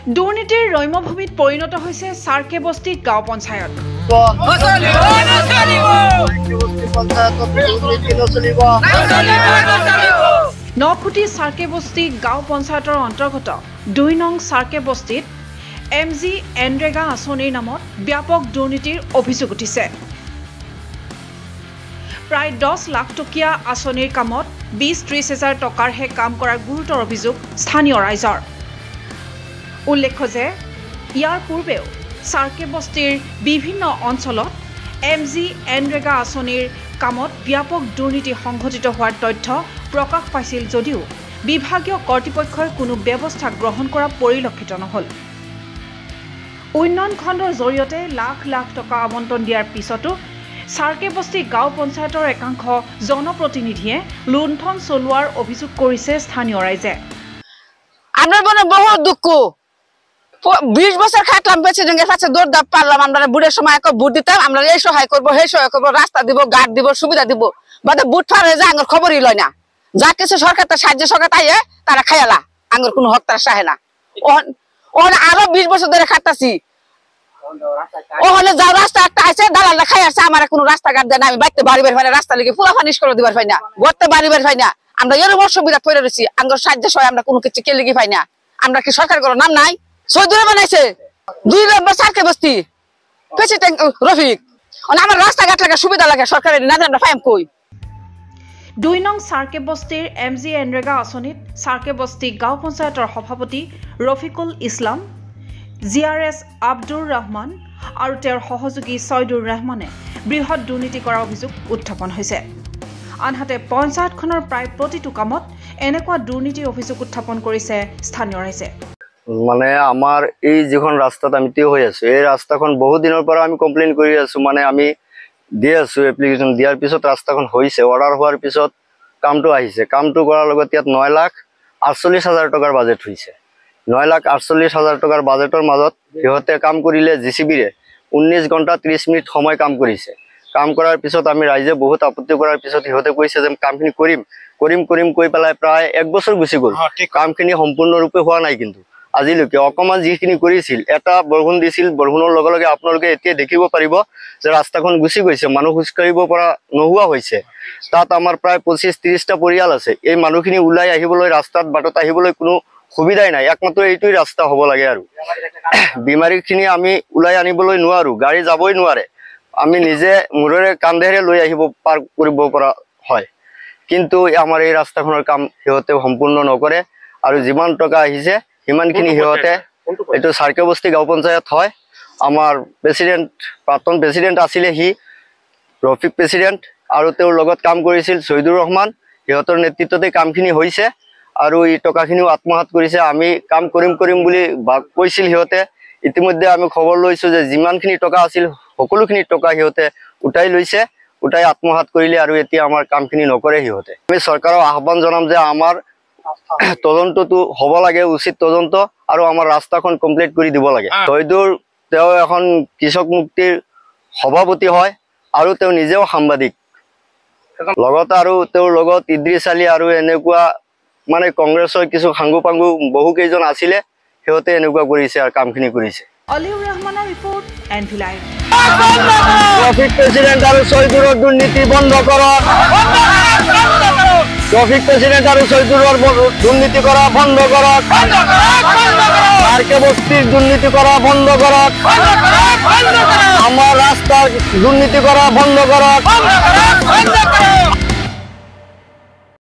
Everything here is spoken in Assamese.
দুৰ্নীতিৰ ৰম্যভূমিত পৰিণত হৈছে চাৰ্কে বস্তি গাঁও পঞ্চায়ত। নখুটি চাৰ্কে বস্তি গাঁও পঞ্চায়তৰ অন্তৰ্গত ২ নং চাৰ্কে বস্তিত MG এনৰেগা আঁচনিৰ নামত ব্যাপক দুৰ্নীতিৰ অভিযোগ উঠিছে। প্ৰায় ১০ লাখ টকীয়া আঁচনিৰ কামত ২০-৩০ হাজাৰ টকাৰহে কাম কৰাৰ গুৰুতৰ অভিযোগ স্থানীয় ৰাইজৰ। উল্লেখ্য যে ইয়াৰ পূৰ্বেও চাৰ্কে বস্তিৰ বিভিন্ন অঞ্চলত MG এনৰেগা আঁচনিৰ কামত ব্যাপক দুৰ্নীতি সংঘটিত হোৱাৰ তথ্য প্ৰকাশ পাইছিল যদিও বিভাগীয় কৰ্তৃপক্ষই কোনো ব্যৱস্থা গ্ৰহণ কৰা পৰিলক্ষিত নহল। উন্নয়ন খণ্ডৰ জৰিয়তে লাখ লাখ টকা আবণ্টন দিয়াৰ পিছতো চাৰ্কে বস্তি গাঁও পঞ্চায়তৰ একাংশ জনপ্ৰতিনিধিয়ে লুণ্ঠন চলোৱাৰ অভিযোগ কৰিছে স্থানীয় ৰাইজে। আমরা মনে বহুত দুঃখ 20 বছর খাটলাম প্রেসিডেন্টের কাছে দৌড় দাপ পারলাম আমরা বুড়ের সময় ভোট দিতাম আমরা এই সহায় করবো সেই সহায় করবো রাস্তা দিব গার্ড দিব সুবিধা দিব বাদে বুট ফারে যে আঙ্গর খবরই লয় না যা কিছু সরকারটা সাহায্য সরকার তাইয়ে তারা খাইলা আঙ্গর কোনো হক তারা সাহে না ওখানে আরো 20 বছর ধরে খাটতাছি ওখানে যা রাস্তা একটা আছে দালালরা খাই আসছে আমার কোনো রাস্তাঘাট দেয় না আমি বাইতে বাড়ি বের হয় না রাস্তা লিখে পুরা ফানিশ করে দিবার পাই না গড়তে বাড়ি বের হয় না আমরা এরকম অসুবিধা পড়ে রয়েছি আঙ্গর সাহায্য সহায় আমরা কোনো কিছু কে লিখে পাই না আমরা কি সরকার কোনো নাম নাই সৌদুরে বানাইছে 2 নম্বর সার্কে বস্তি প্রেসিডেন্ট রফিক আমার রাস্তাঘাট লাগে সুবিধা লাগে সরকারের না আমরা পাইম কই 2 নং চাৰ্কে বস্তিৰ MG এনৰেগা আঁচনিত চাৰ্কে বস্তি গাঁও পঞ্চায়তৰ সভাপতি ৰফিকুল ইছলাম GRS আব্দুৰ ৰহমান আৰু তেওঁৰ সহযোগী ছয়দুৰ ৰহমানে বৃহৎ দুৰ্নীতি কৰাৰ অভিযোগ উত্থাপন হৈছে। আনহাতে পঞ্চায়তখনৰ প্ৰায় প্ৰতিটো কামত এনেকুৱা দুৰ্নীতিৰ অভিযোগ উত্থাপন কৰিছে স্থানীয় ৰাইজে। মানে আমাৰ এই যিখন ৰাস্তাত আমি থিয় হৈ আছো এই ৰাস্তাখন বহু দিনৰ পৰা আমি কমপ্লেইন কৰি আছো মানে আমি দিয়ে আছো এপ্লিকেশন দিয়াৰ পিছত ৰাস্তাখন হৈছে অৰ্ডাৰ হোৱাৰ পিছত কামটো আহিছে কামটো কৰাৰ লগত ইয়াত 9,48,000 টকাৰ বাজেট হৈছে 9,48,000 টকাৰ বাজেটৰ মাজত সিহঁতে কাম কৰিলে জিচিবিৰে 19 ঘণ্টা 30 মিনিট সময় কাম কৰিছে কাম কৰাৰ পিছত আমি ৰাইজে বহুত আপত্তি কৰাৰ পিছত সিহঁতে কৈছে যে কামখিনি কৰিম কৈ পেলাই প্ৰায় 1 বছৰ গুচি গ'ল কামখিনি সম্পূৰ্ণৰূপে হোৱা নাই কিন্তু আজিলৈকে অকমান যিখিনি কৰিছিল এটা বৰষুণ দিছিল বৰষুণৰ লগে লগে আপোনালোকে এতিয়া দেখিব পাৰিব যে ৰাস্তাখন গুচি গৈছে মানুহ খুজকাৰিব পৰা নোহোৱা হৈছে তাত আমাৰ প্ৰায় 25-30টা পৰিয়াল আছে এই মানুহখিনি উলাই আহিবলৈ ৰাস্তাত বাটত আহিবলৈ কোনো সুবিধাই নাই একমাত্ৰ এইটোই ৰাস্তা হ'ব লাগে আৰু বিমাৰীখিনি আমি উলাই আনিবলৈ নোৱাৰো গাড়ী যাবই নোৱাৰে আমি নিজে মুৰেৰে কান্ধেৰে লৈ আহিব পাৰ কৰিব পৰা হয় কিন্তু আমাৰ এই ৰাস্তাখনৰ কাম সিহঁতে সম্পূৰ্ণ নকৰে আৰু যিমান টকা আহিছে হিমানখিনি হিহঁতে এটো চাৰ্কে বস্তি গাঁও পঞ্চায়ত হয় আমাৰ প্ৰেসিডেন্ট প্ৰাক্তন প্ৰেসিডেন্ট আছিল হি ৰফিক প্ৰেসিডেন্ট আৰু তেওঁৰ লগত কাম কৰিছিল ছয়দুৰ ৰহমান হিহঁতৰ নেতৃত্বতে কামখিনি হৈছে আৰু এই টকাখিনিও আত্মহাত কৰিছে আমি কাম কৰিম বুলি কৈছিল হিহঁতে ইতিমধ্যে আমি খবৰ লৈছো যে যিমানখিনি টকা আছিল সকলোখিনি টকা হিহঁতে উঠাই লৈছে উঠাই আত্মহাত কৰিলে আৰু এতিয়া আমাৰ কামখিনি নকৰে হিহঁতে আমি চৰকাৰৰ আহ্বান জনাম যে আমাৰ তদন্তটো হ'ব লাগে উচিত তদন্ত আৰু আমাৰ ৰাস্তাখন কমপ্লিট কৰি দিব লাগে ছয়দুৰ তেওঁ এখন কৃষক মুক্তিৰ সভাপতি হয় আৰু তেওঁ নিজেও সাংবাদিক লগত আৰু তেওঁৰ লগত ইদ্ৰিছ আলী আৰু এনেকুৱা মানে কংগ্ৰেছৰ কিছু সাংগু পাংগু বহু কেইজন আছিলে সিহঁতে এনেকুৱা কৰিছে আৰু কামখিনি কৰিছে অলিউৰ ৰহমানৰ ৰিপৰ্ট এনভি লাইভ ট্ৰাফিক প্ৰেসিডেন্ট আৰু ছয়দুৰৰ দুৰ্নীতি বন্ধ কৰক ট্রাফিক প্রেসিডেন্ট আর ছয়দুরের দুর্নীতি করা বন্ধ করক চার্কে বস্তির দুর্নীতি করা বন্ধ করক আমার রাস্তার দুর্নীতি করা বন্ধ করক